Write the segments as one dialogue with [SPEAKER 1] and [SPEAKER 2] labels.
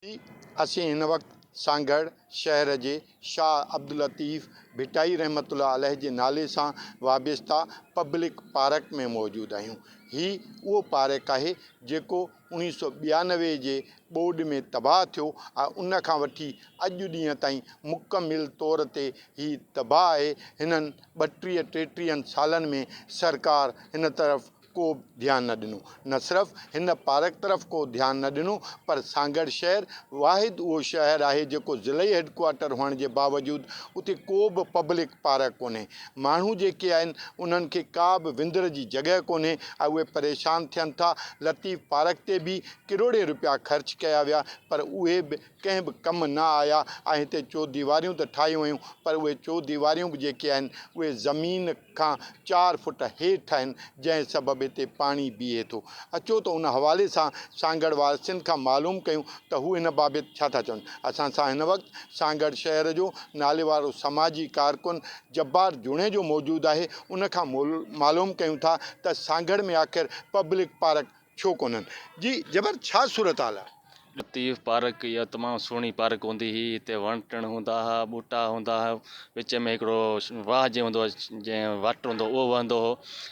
[SPEAKER 1] असीं हिन वक़्तु सांगड़ शहर जे शाह अब्दुल लतीफ़ भिटाई रहमतुल्लाह अलैह जे नाले सां वाबस्ता पब्लिक पार्क में मौजूदु आहियूं। ही उहो पार्क आहे जेको 1992 जे ॿोॾि में तबाह थियो ऐं उन खां वठी अॼु ॾींहं ताईं मुकमिल तौर ते ही तबाह आहे। हिननि 32-33 सालनि में सरकार हिन तरफ़ को ध्यानु न ॾिनो। न सिर्फ़ु हिन पार्क तरफ़ को ध्यानु न ॾिनो पर सांगड़ शहर वाहिद उहो शहर आहे जेको ज़िले हेडक्वार्टर हुअण जे बावजूदि उते को बि पब्लिक पार्क कोन्हे। माण्हू जेके आहिनि उन्हनि खे का बि विंदर जी जॻह कोन्हे ऐं उहे परेशान थियनि था। लतीफ़ पार्क ते बि किरोड़े रुपया ख़र्च कया विया पर उहे बि कंहिं बि कमु न आया ऐं हिते चौदीवारियूं त ठाहियूं वियूं पर उहे चौदीवारियूं बि जेके आहिनि उहे ज़मीन खां 4 फुट हेठि आहिनि जंहिं सबबु हिते पाणी बीहे थो। अचो त उन हवाले सां सांगड़ वासियुनि खां मालूम कयूं त हू हिन बाबति छा था चवनि। असां सां हिन वक़्तु सांगड़ शहर जो नाले वारो समाजी कारकुन जब्बार जुणे जो मौजूदु आहे। उन खां मालूम कयूं था त सांगड़ में आख़िर पब्लिक पार्क छो कोन्हनि। जी जबर छा सूरत हाल आहे?
[SPEAKER 2] लतीफ़ पार्क इहा तमामु सुहिणी पार्क हूंदी हुई। हिते वण टिण हूंदा हुआ, ॿूटा हूंदा हुआ, विच में हिकिड़ो वाह जंहिं हूंदो हो जंहिं वटि हूंदो उहो वहंदो हो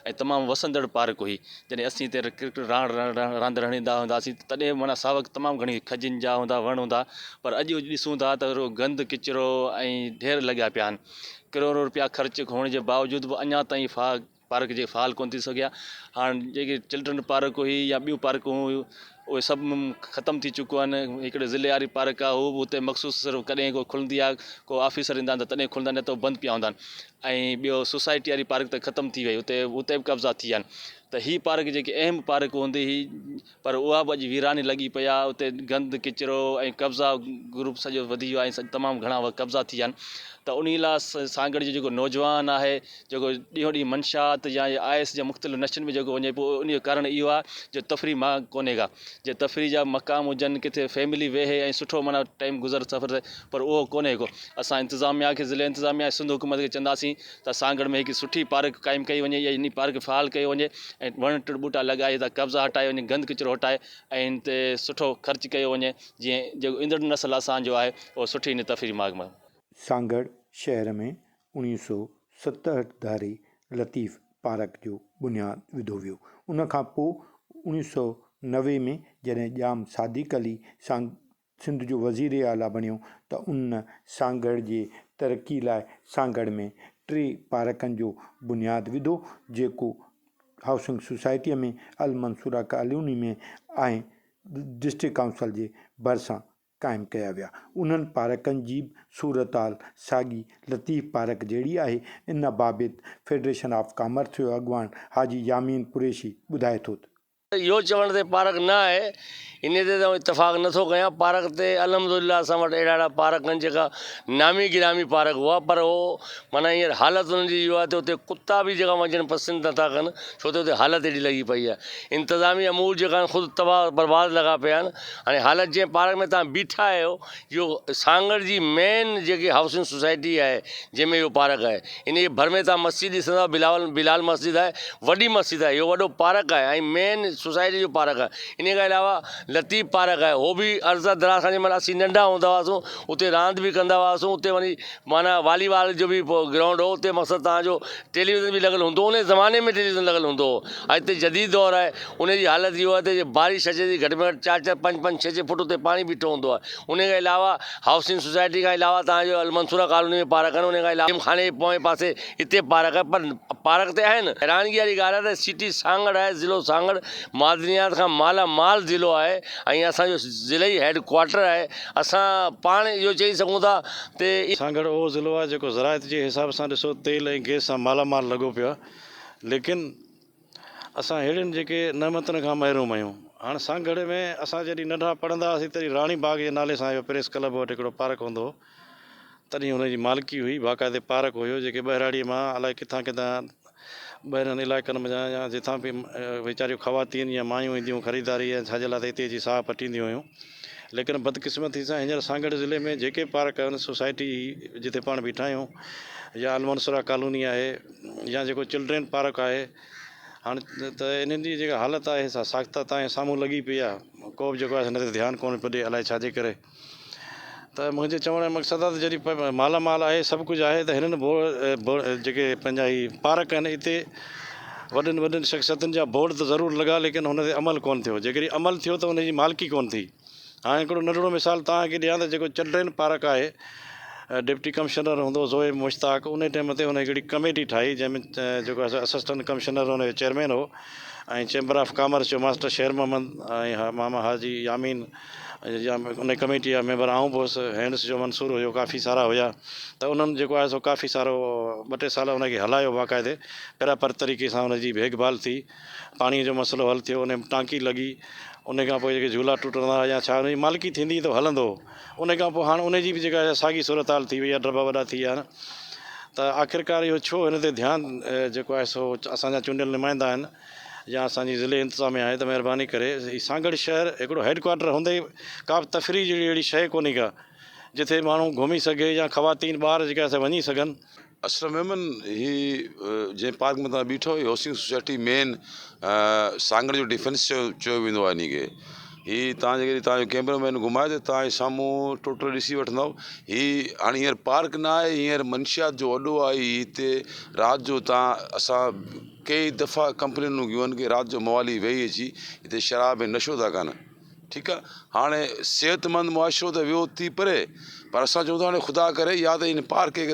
[SPEAKER 2] ऐं तमामु वसंदड़ पार्क हुई। जॾहिं असीं हिते क्रिकेट रांदि हणंदा हूंदासीं तॾहिं माना सावक तमामु घणी खजिनि जा हूंदा, वण हूंदा पर अॼु ॾिसूं था त गंद किचिरो ऐं ढेर लॻिया पिया आहिनि। करोड़ो रुपया ख़र्च हुअण जे बावजूदि बि अञा ताईं पार्क जे फ़ाल कोन थी सघिया। हाणे जेके चिल्ड्रन पार्क हुई या ॿियूं पार्कूं हुयूं उहे सभु ख़तमु थी चुकियूं आहिनि। हिकिड़े ज़िले वारी पार्क आहे हू बि हुते मख़सूस सिर्फ़ु कॾहिं को खुलंदी आहे, को ऑफिसर ईंदा आहिनि त तॾहिं खुलंदा आहिनि, न त बंदि पिया हूंदा आहिनि। ऐं ॿियो सोसाइटी वारी पार्क त ख़तमु थी वई, हुते बि कब्ज़ा थी विया आहिनि। त हीअ पार्क जेकी अहम पार्क हूंदी हुई पर उहा बि अॼु वीरानी लॻी पई आहे। उते गंद किचिरो ऐं कब्ज़ा ग्रुप सॼो वधी वियो आहे ऐं तमामु घणा कब्ज़ा थी विया आहिनि। त उन लाइ सांगड़ जो जेको नौजवान आहे जेको ॾींहों ॾींहुं मंशात या आयस जा मुख़्तलिफ़ नशनि में जेको वञे पोइ उन जो कारण इहो आहे जो तफ़री मां कोन्हे का, जे तफ़री जा मक़ाम हुजनि किथे फैमिली वेहे ऐं सुठो माना टाइम गुज़र सफ़र थिए पर उहो कोन्हे को। असां इंतिज़ामिया खे ज़िले इंतिज़ामिया सिंध हुकूमत खे चवंदासीं त सांगड़ में हिकु सुठी पार्क क़ाइमु कई वञे या इन पार्क फ़ाल कयो वञे ऐं वण टिण ॿूटा लॻाए त कब्ज़ा हटाए वञे, गंद किचिरो हटाए ऐं इन ते सुठो ख़र्चु कयो वञे जीअं जेको ईंदड़ नस्ल असांजो आहे उहो सुठी इन तफ़री माग में।
[SPEAKER 1] सांगड़ शहर में 1967 धारे लतीफ़ पार्क जो बुनियादु विधो वियो। उन खां पोइ 1990 में जॾहिं ॼाम सादिक अली सिंध जो वज़ीर आला बणियो त उन सांगड़ जे तरक़ी लाइ सांगड़ में 3 पार्कनि जो बुनियादु विधो जेको हाउसिंग सोसाइटीअ में अल मंसूरा कॉलोनी में ऐं डिस्ट्रिक्ट काउंसिल जे भरिसां क़ाइमु कया विया। उन्हनि पार्कनि जी सूरत हाल साॻी लतीफ़ पार्क जहिड़ी आहे। इन बाबति फेडरेशन ऑफ कॉमर्स जो अॻवान हाजी यामीन कुरैशी ॿुधाए थो त
[SPEAKER 3] इहो चवण ते पार्क न आहे, इन ते त इतफ़ाक़ नथो कयां। पार्क ते अलहमदुलिल्लाह असां वटि अहिड़ा पार्क आहिनि जेका नामी गिरामी पार्क हुआ पर उहो माना हींअर हालति उन्हनि जी इहो आहे त उते कुता बि जेका वञणु पसंदि नथा कनि छो त उते हालति एॾी लॻी पई आहे। इंतिज़ामी अमूर जेका आहिनि ख़ुदि तबाह बर्बाद लॻा पिया आहिनि। हाणे हालति जीअं पार्क में तव्हां बीठा आहियो इहो सांगड़ जी मेन जेकी हाउसिंग सोसाइटी आहे जंहिंमें इहो पार्क आहे, इन जे भर में तव्हां मस्जिद ॾिसंदा बिलाल मस्जिद आहे, वॾी मस्जिद आहे, इहो वॾो पार्क आहे ऐं मेन सोसाइटी जो पार्क आहे। इन खां अलावा लतीफ़ पार्क आहे, उहो बि अर्ज़ा दराज़ खां जंहिंमहिल असीं नंढा हूंदा हुआसीं उते रांदि बि कंदा हुआसीं। उते वञी माना वॉलीबॉल जो बि ग्राउंड हो, उते मक़सदु तव्हांजो टेलीविज़न बि लॻल हूंदो, उन ज़माने में टेलीविज़न लॻल हूंदो हो। ऐं हिते जदीद दौर आहे, उनजी हालति इहो आहे त बारिश अचे थी घटि में घटि 4-4, 5-5, 6-6 फुट उते पाणी बीठो हूंदो आहे। उन खां अलावा हाउसिंग सोसाइटी खां अलावा तव्हांजो अल मंसूरा कॉलोनी में पार्क आहिनि, उन खां अलावा खाने जे पोएं पासे हिते पार्क आहे पर पार्क त आहिनि। हैरानगी वारी ॻाल्हि आहे त सिटी सांगड़ आहे, ज़िलो सांगड़ मादनियात खां माला माल ज़िलो आहे ऐं असांजो ज़िले ई हेडक्वार्टर आहे। असां पाण इहो चई सघूं था त
[SPEAKER 4] सांगड़ उहो ज़िलो आहे जेको ज़रायत जे हिसाब सां ॾिसो तेल ऐं गैस सां मालामाल लॻो पियो आहे, लेकिन असां अहिड़ियुनि जेके नेमतुनि खां महरूम आहियूं। हाणे सांगड़ में असां जॾहिं नंढा पढ़ंदा हुआसीं तॾहिं राणी बाग जे नाले सां प्रेस क्लब वटि हिकिड़ो पार्क हूंदो हो, तॾहिं हुनजी मालिकी हुई, बाक़ाइदे पार्क हुयो जेके ॿहिराड़ीअ मां अलाए किथां किथां ॿाहिरनि इलाइक़नि में या जिथां बि वीचारियूं ख़वातीन या मायूं ईंदियूं ख़रीदारी ऐं छाजे लाइ त हिते अची साह पटींदियूं हुयूं। लेकिन बदक़िस्मती सां हींअर सांगड़ ज़िले में जेके पार्क आहिनि सोसाइटी जिते पाण बीठा आहियूं या अलमनसुरा कॉलोनी आहे या जेको चिल्ड्रेन पार्क आहे हाणे त इन्हनि जी जेका हालति आहे सा साख़्ता तव्हांजे साम्हूं लॻी पई आहे, को बि जेको आहे हिन ते ध्यानु कोन पियो ॾिए, अलाए छाजे करे। त मुंहिंजे चवण जो मक़सदु आहे त जॾहिं मालामाल आहे, सभु कुझु आहे, त हिननि जेके पंहिंजा ही पार्क आहिनि, हिते वॾनि वॾनि शख़्सियतुनि जा बोर्ड त ज़रूरु लॻा, लेकिन हुन ते अमल कोन्ह थियो। जेकॾहिं अमल थियो त हुनजी मालिकी कोन्ह थी। हाणे हिकिड़ो नंढिड़ो मिसाल तव्हांखे ॾियां त जेको चिल्ड्रेन पार्क आहे, डिप्टी कमिश्नर हूंदो ज़ोएब मुश्ताक, उन टाइम ते हुन हिकिड़ी कमेटी ठाही, जंहिंमें जेको आहे असिस्टेंट कमिश्नर हुनजो चेयरमैन हो, ऐं चैम्बर ऑफ कॉमर्स जो मास्टर शेर मोहम्मद ऐं मामा हाजी यामीन, उन कमेटी जा मेंबर आऊं बि हुउसि, हैंड्स जो मंसूर हुयो, काफ़ी सारा हुया। त उन्हनि जेको आहे सो काफ़ी सारो 2-3 साल हुनखे हलायो बाक़ाइदे, पहिरां तरीक़े सां हुनजी देखभाल थी, पाणीअ जो मसइलो हल थियो, उन में टांकी लॻी, उन खां पोइ जेके झूला टुटंदा या छा हुनजी मालिकी थींदी त हलंदो। उन खां पोइ हाणे उनजी बि जेका साॻी सूरत हाल थी वई आहे, ड्रब वॾा थी विया आहिनि। त आख़िरकार इहो छो हिन ते ध्यानु जेको आहे सो असांजा चूंडियल नुमाइंदा आहिनि या असांजी ज़िले इंतिज़ामिया आहे, त महिरबानी करे सांगड़ शहर हिकिड़ो हेडक्वाटर हूंदे का बि तफ़री जहिड़ी अहिड़ी शइ कोन्हे का जिथे माण्हू घुमी सघे या ख़वातीन ॿार जेके असां वञी सघनि।
[SPEAKER 5] असलम मेमन ही जंहिं पार्क में तव्हां बीठो, ही हाउसिंग सोसाइटी मेन सांगड़ जो डिफेंस चयो वेंदो आहे इनखे। ही तव्हां जेकॾहिं तव्हांजो कैमरामैन घुमाए त तव्हांजे साम्हूं टोटल ॾिसी वठंदव। ही हाणे हींअर पार्क न आहे, हींअर मंशियात जो वॾो आहे। हिते राति जो असां कई दफ़ा कंप्लेनूं कयूं आहिनि की राति जो मवाली वेही अची हिते शराब ऐं नशो था कनि। ठीकु आहे, हाणे सिहतमंद मुआशिरो त वियो थी परे, पर असां चऊं था हाणे ख़ुदा करे या त हिन पार्क खे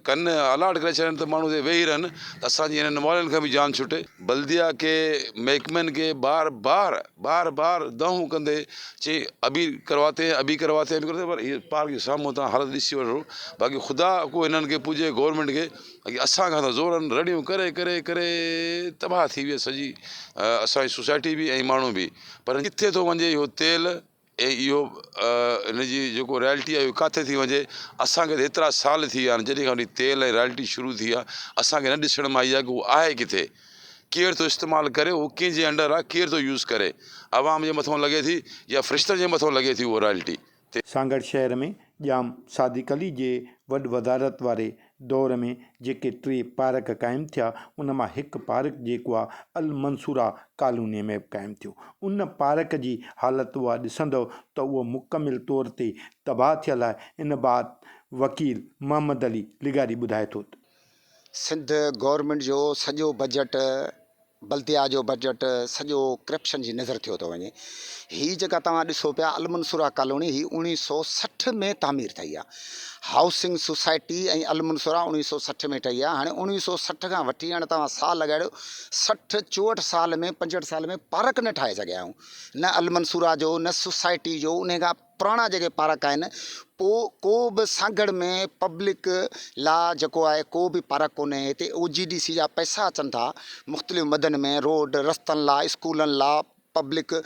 [SPEAKER 5] कनि अलाट करे छॾनि त माण्हू हिते वेही रहनि, त असांजी हिननि मॉलनि खां बि जान छुटे। बल्दिया खे महकमनि खे बार बार दऊं कंदे चई अभी करवाते पर इहे पार्क जे साम्हूं तव्हां हालत ॾिसी वठो। बाक़ी ख़ुदा को हिननि खे पुॼे गवर्नमेंट खे, बाक़ी असांखां त ज़ोरनि रड़ियूं करे करे करे तबाह थी वई सॼी असांजी सोसाइटी बि ऐं माण्हू बि। पर किथे थो वञे इहो तेल ऐं इहो हिनजी जेको रॉयल्टी आहे इहो किथे थी वञे। असांखे त एतिरा साल थी विया आहिनि जॾहिं खां वठी तेल ऐं रॉयल्टी शुरू थी आहे, असांखे न ॾिसण में आई आहे की उहो आहे किथे, केरु थो इस्तेमालु करे, उहो कंहिंजे अंडर आहे, केरु थो यूज़ करे, आवाम जे मथां लॻे थी या फ़रिश्तनि जे मथां लॻे थी उहा रॉयल्टी।
[SPEAKER 1] सांगड़ शहर में ॼाम सादिक अली जे वॾारत वारे दौर में जेके 3 पार्क क़ाइमु थिया, उन मां हिकु पार्क जेको आहे अल मंसूरा कॉलोनीअ में क़ाइमु थियो। उन पार्क जी हालति उहा ॾिसंदव त उहो मुकमिल तौर ते तबाह थियल आहे। इन बाबति वकील मोहम्मद अली लिगारी ॿुधाए थो।
[SPEAKER 6] सिंध गवर्नमेंट जो सॼो बजट, बल्दिया जो बजट सॼो करप्शन जी नज़र थियो थो वञे। हीअ जेका तव्हां ॾिसो पिया अलमंसूरा कॉलोनी, ही 1960 में तामीर ठही आहे। हाउसिंग सोसाइटी ऐं अलमंसूरा 1960 में ठही आहे। हाणे 1960 खां वठी हाणे तव्हां साल लॻायो, 64 साल में 65 साल में पार्क न ठाहे सघिया आहियूं, न अलमंसूरा जो न सोसाइटी जो। उन खां पुराणा जेके पार्क आहिनि, पोइ को बि सांगड़ में पब्लिक लाइ जेको आहे को बि पार्क कोन्हे। हिते OGDC जा पैसा अचनि था मुख़्तलिफ़ मदनि में, रोड रस्तनि लाइ, स्कूलनि लाइ, पब्लिक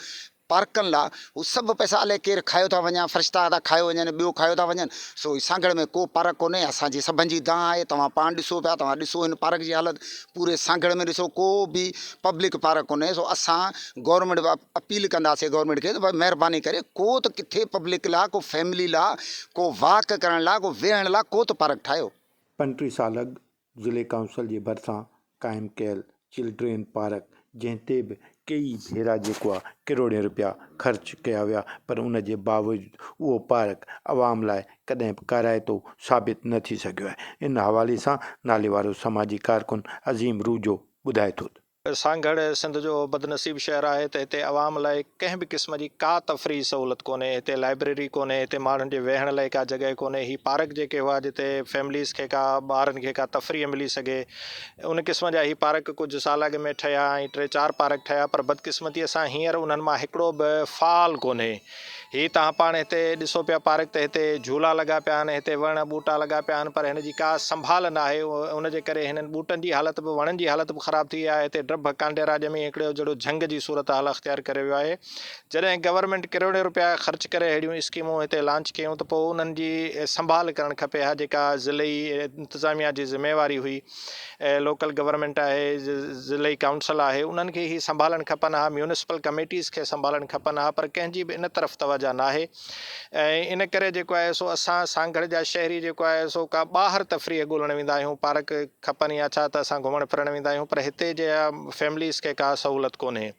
[SPEAKER 6] पार्कनि लाइ। हू सभु पैसा अलाए केरु खायो था वञनि, फ़रिश्ता था खायो वञनि, ॿियो खायो था वञनि। सो सांगड़ में को पार्क कोन्हे। असांजी सभिनि जी दांह आहे। तव्हां पाण ॾिसो पिया, तव्हां ॾिसो हिन पार्क जी हालति, पूरे सांगड़ में ॾिसो को बि पब्लिक पार्क कोन्हे। सो असां गवर्नमेंट अपील कंदासीं गवर्नमेंट खे त भाई महिरबानी करे को त किथे पब्लिक लाइ, को फैमिली लाइ, को वॉक करण लाइ, को वेहण लाइ को त पार्क ठाहियो। 35 साल अॻु ज़िले काउंसिल जे भरिसां क़ाइमु कयल चिल्ड्रेन पार्क, जंहिं ते बि कई भेरा जेको आहे करोड़े रुपया ख़र्च कया विया, पर उन जे बावजूदि उहो पार्क आवाम लाइ कॾहिं बि काराइतो साबित न थी सघियो आहे। इन हवाले सां नाले वारो समाजी कारकुन अज़ीम रूजो ॿुधाए थो।
[SPEAKER 7] सांगड़ सिंध जो बदनसीब शहर आहे त हिते आवाम लाइ कंहिं बि क़िस्म जी का तफ़री सहूलियत कोन्हे। हिते लाइब्रेरी कोन्हे, हिते माण्हुनि जे वेहण लाइ का जॻह कोन्हे। ही पार्क जेके हुआ जिते फैमिलीज़ खे का ॿारनि खे का तफ़री मिली सघे, उन क़िस्म जा ही पार्क कुझु साल अॻु में ठहिया ऐं 3-4 पार्क ठहिया, पर बदकिस्मतीअ सां हींअर उन्हनि मां हिकिड़ो बि फ़ाल कोन्हे। ही तव्हां पाण हिते ॾिसो पिया पार्क त हिते झूला लॻा पिया आहिनि, हिते वण ॿूटा लॻा पिया आहिनि, पर हिन जी का संभाल न आहे। उनजे करे हिननि ॿूटनि जी हालति बि, वणनि जी हालति बि ख़राबु थी आहे। हिते ड्रब कांडेरा ॼमी हिकिड़ो जहिड़ो झंग जी सूरत हाल अख़्तियार करे वियो आहे। जॾहिं गवर्नमेंट करोड़े रुपया ख़र्च करे अहिड़ियूं स्कीमूं हिते लॉन्च कयूं त पोइ उन्हनि जी संभाल करणु खपे हा, जेका ज़िले इंतिज़ामिया जी ज़िम्मेवारी हुई, लोकल गवर्नमेंट आहे, ज़िले काउंसिल आहे, उन्हनि खे ही संभालणु खपनि हा, म्यूनिसिपल कमेटीज़ खे संभालणु खपनि हा, पर कंहिंजी बि इन तरफ़ तवजो मज़ा न आहे। ऐं इन करे जेको आहे सो असां सांगड़ जा शहरी जेको आहे सो का ॿाहिरि तफ़रीह ॻोल्हण वेंदा आहियूं, पार्क खपनि या छा, त असां घुमण फिरण वेंदा आहियूं, पर हिते जे फैमिलीज़ खे का सहूलियत कोन्हे।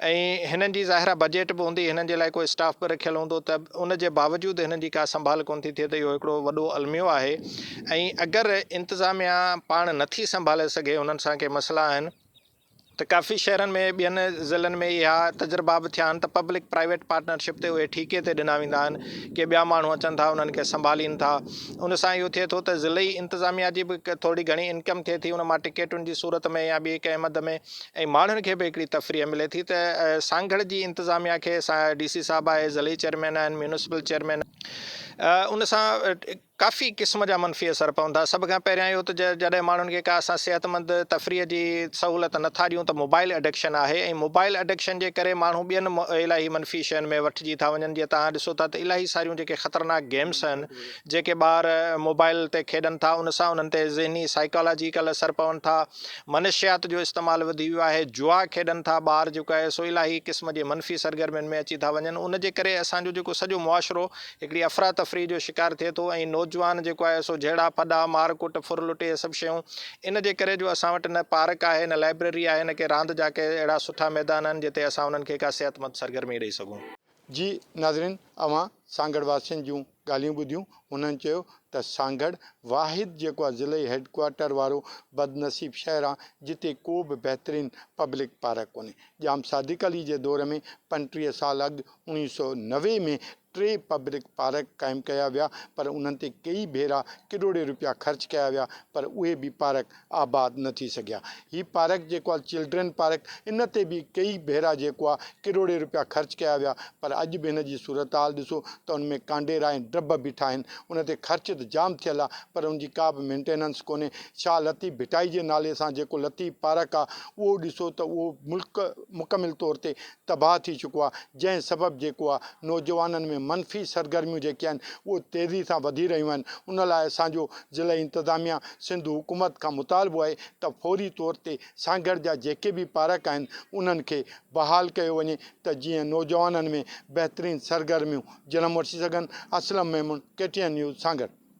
[SPEAKER 7] ऐं हिननि जी ज़ाहिर बजट बि हूंदी, हिननि जे लाइ कोई स्टाफ बि रखियलु हूंदो, त उन जे बावजूदि हिननि जी का संभाल कोन थी थिए, त इहो हिकिड़ो वॾो अलमियो आहे। ऐं अगरि इंतिज़ामिया पाण नथी संभाले सघे, उन्हनि सां के मसइला आहिनि, त काफ़ी शहरनि में ॿियनि ज़िलनि में इहा तजुर्बा बि थिया आहिनि, त पब्लिक प्राइवेट पार्टनरशिप ते उहे ठीके ते ॾिना वेंदा आहिनि कि ॿिया माण्हू अचनि था, उन्हनि खे संभालीनि था। उन सां इहो थिए थो त ज़िलई इंतिज़ामिया जी बि थोरी घणी इनकम थिए थी उन मां टिकेटुनि जी सूरत में या ॿिए कंहिं मद में, ऐं माण्हुनि खे बि हिकिड़ी तफ़रीह मिले थी। त सांगड़ जी इंतिज़ामिया खे DC साहब आहे, ज़िलई चेयरमैन आहिनि, म्यूनिसिपल चेयरमैन, उन सां काफ़ी क़िस्म जा मनफ़ी असर पवंदा। सभ खां पहिरियां इहो त जॾहिं माण्हुनि खे का असां सिहतमंद तफ़रीह जी सहूलियत नथा ॾियूं, त मोबाइल एडिक्शन आहे, ऐं मोबाइल एडिक्शन जे करे माण्हू ॿियनि इलाही मनफ़ी शयुनि में वठिजी था वञनि। जीअं तव्हां ॾिसो था त इलाही सारियूं जेके ख़तरनाक गेम्स आहिनि जेके ॿार मोबाइल ते खेॾनि था, उन सां उन्हनि ते ज़हनी साइकोलॉजिकल असर पवनि था। मनशियात जो इस्तेमालु वधी वियो आहे, जुआ खेॾनि था ॿार, जेको आहे सो इलाही क़िस्म जे मनफ़ी सरगर्मियुनि में अची था वञनि। उन जे करे असांजो जेको सॼो मुआशिरो हिकिड़ी अफ़रा तफ़री जो शिकार थिए थो, ऐं नौजवान जेको आहे सो जहिड़ा फॾा मारकुट फुरलुट इहे सभु शयूं। इन जे करे जो असां वटि न पार्क आहे, न लाइब्रेरी आहे, न के रांदि जा के अहिड़ा सुठा मैदान आहिनि जिते असां उन्हनि खे का सिहतमंद सरगर्मी ॾेई सघूं।
[SPEAKER 1] जी नाज़रीन, अवां सांगड़ वासियुनि जूं ॻाल्हियूं ॿुधियूं। उन्हनि चयो त सांगड़ वाहिद जेको आहे ज़िले हेडक्वार्टर वारो बदनसीब शहर आहे जिते को बि बहितरीनु पब्लिक पार्क कोन्हे। जाम सादिक अली जे दौर में 35 साल अॻु 1990 में 3 पब्लिक पार्क क़ाइमु कया विया, पर उन्हनि ते कई भेरा किरोड़े रुपया ख़र्च कया विया, पर उहे बि पार्क आबाद न थी सघिया। हीअ पार्क जेको आहे चिल्ड्रन पार्क, इन ते बि कई भेरा जेको आहे किरोड़े रुपया ख़र्च कया विया, पर अॼु बि हिन जी सूरत हाल ॾिसो त उन में कांडेरा ऐं ड्रब बीठा आहिनि। उन ते ख़र्च त जाम थियल आहे, पर उनजी का बि मेंटेनेंस कोन्हे। शाह लतीफ़ भिटाई जे नाले सां जेको लतीफ़ पार्क आहे, उहो ॾिसो त उहो मुकमिल तौर ते तबाह थी चुको आहे, जंहिं सबबु जेको आहे नौजवाननि में मनफ़ी सरगर्मियूं जेके आहिनि उहे तेज़ी सां वधी रहियूं आहिनि। उन लाइ असांजो ज़िला इंतिज़ामिया सिंध हुकूमत खां मुतालबो आहे त फौरी तौर ते सांगड़ जा जेके बि पार्क आहिनि उन्हनि खे बहाल कयो वञे, त जीअं नौजवाननि में बहितरीनु सरगर्मियूं जनमु वठी सघनि। Aslam Memon, KTN news, Sanghar.